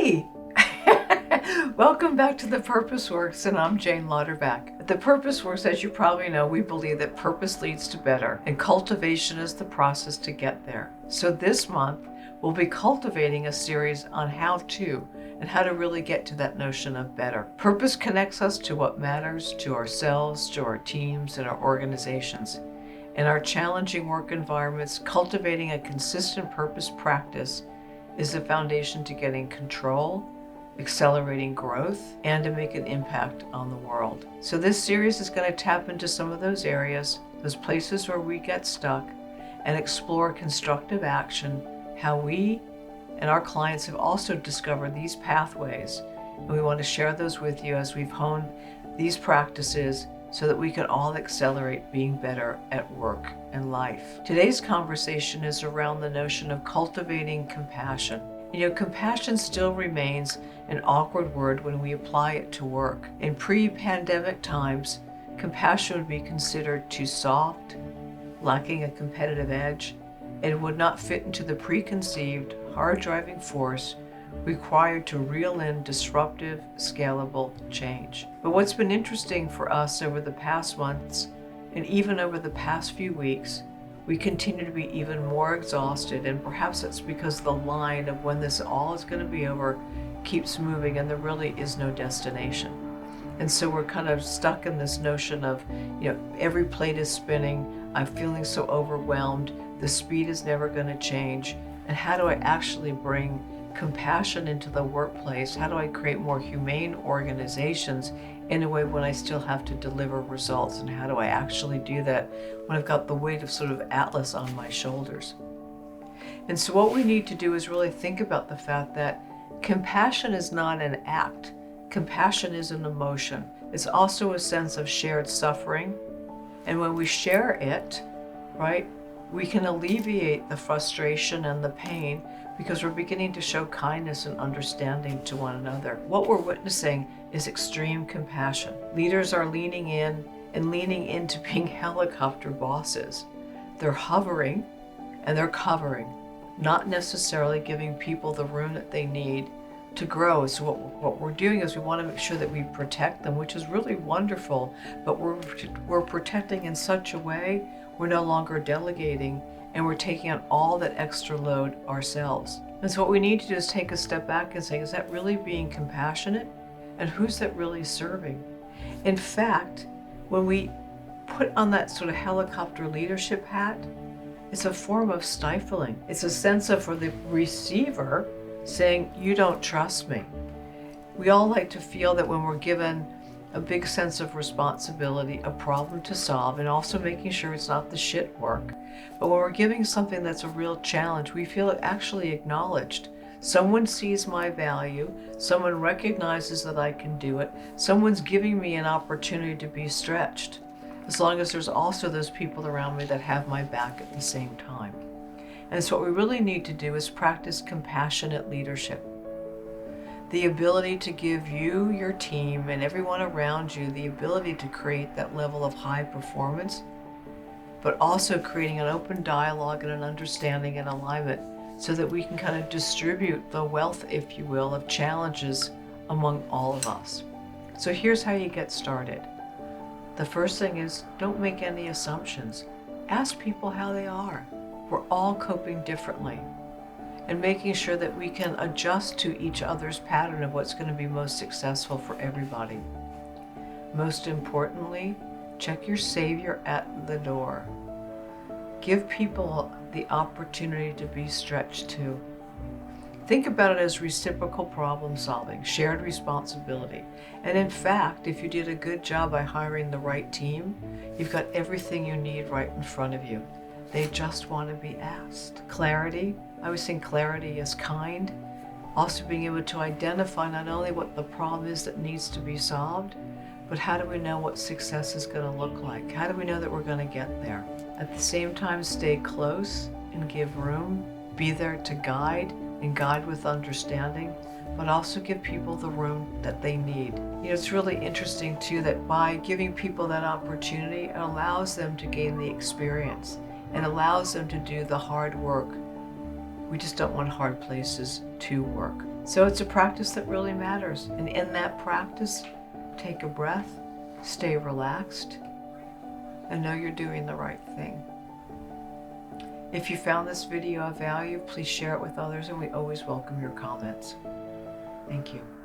Hey! Welcome back to The Purpose Works, and I'm Jane Lauterback. At The Purpose Works, as you probably know, we believe that purpose leads to better, and cultivation is the process to get there. So this month, we'll be cultivating a series on how to and how to really get to that notion of better. Purpose connects us to what matters to ourselves, to our teams, and our organizations. In our challenging work environments, cultivating a consistent purpose practice is the foundation to getting control, accelerating growth, and to make an impact on the world. So this series is going to tap into some of those areas, those places where we get stuck, and explore constructive action, how we and our clients have also discovered these pathways. And we want to share those with you as we've honed these practices so that we can all accelerate being better at work and life. Today's conversation is around the notion of cultivating compassion. Compassion still remains an awkward word when we apply it to work. In pre-pandemic times, compassion would be considered too soft, lacking a competitive edge, and would not fit into the preconceived, hard-driving force required to reel in disruptive, scalable change. But what's been interesting for us over the past months, and even over the past few weeks, we continue to be even more exhausted, and perhaps it's because the line of when this all is going to be over keeps moving and there really is no destination. And so we're kind of stuck in this notion of, every plate is spinning, I'm feeling so overwhelmed, the speed is never going to change, and how do I actually bring compassion into the workplace? How do I create more humane organizations in a way when I still have to deliver results? And how do I actually do that when I've got the weight of sort of Atlas on my shoulders? And so what we need to do is really think about the fact that compassion is not an act. Compassion is an emotion. It's also a sense of shared suffering. And when we share it, right, we can alleviate the frustration and the pain because we're beginning to show kindness and understanding to one another. What we're witnessing is extreme compassion. Leaders are leaning in and leaning into being helicopter bosses. They're hovering and they're covering, not necessarily giving people the room that they need to grow. So what we're doing is we want to make sure that we protect them, which is really wonderful, but we're protecting in such a way we're no longer delegating, and we're taking on all that extra load ourselves. And so what we need to do is take a step back and say, is that really being compassionate? And who's that really serving? In fact, when we put on that sort of helicopter leadership hat, it's a form of stifling. It's a sense of, for the receiver, saying, you don't trust me. We all like to feel that when we're given a big sense of responsibility, a problem to solve, and also making sure it's not the shit work. But when we're giving something that's a real challenge, we feel it actually acknowledged. Someone sees my value, someone recognizes that I can do it, someone's giving me an opportunity to be stretched, as long as there's also those people around me that have my back at the same time. And so what we really need to do is practice compassionate leadership. The ability to give you, your team, and everyone around you the ability to create that level of high performance, but also creating an open dialogue and an understanding and alignment so that we can kind of distribute the wealth, if you will, of challenges among all of us. So here's how you get started. The first thing is, don't make any assumptions. Ask people how they are. We're all coping differently, and making sure that we can adjust to each other's pattern of what's going to be most successful for everybody. Most importantly, check your savior at the door. Give people the opportunity to be stretched too. Think about it as reciprocal problem solving, shared responsibility. And in fact, if you did a good job by hiring the right team, you've got everything you need right in front of you. They just want to be asked. Clarity. I always think clarity is kind. Also being able to identify not only what the problem is that needs to be solved, but how do we know what success is going to look like? How do we know that we're going to get there? At the same time, stay close and give room. Be there to guide and guide with understanding, but also give people the room that they need. It's really interesting too that by giving people that opportunity, it allows them to gain the experience and allows them to do the hard work We just don't want hard places to work. So it's a practice that really matters. And in that practice, take a breath, stay relaxed, and know you're doing the right thing. If you found this video of value, please share it with others, and we always welcome your comments. Thank you.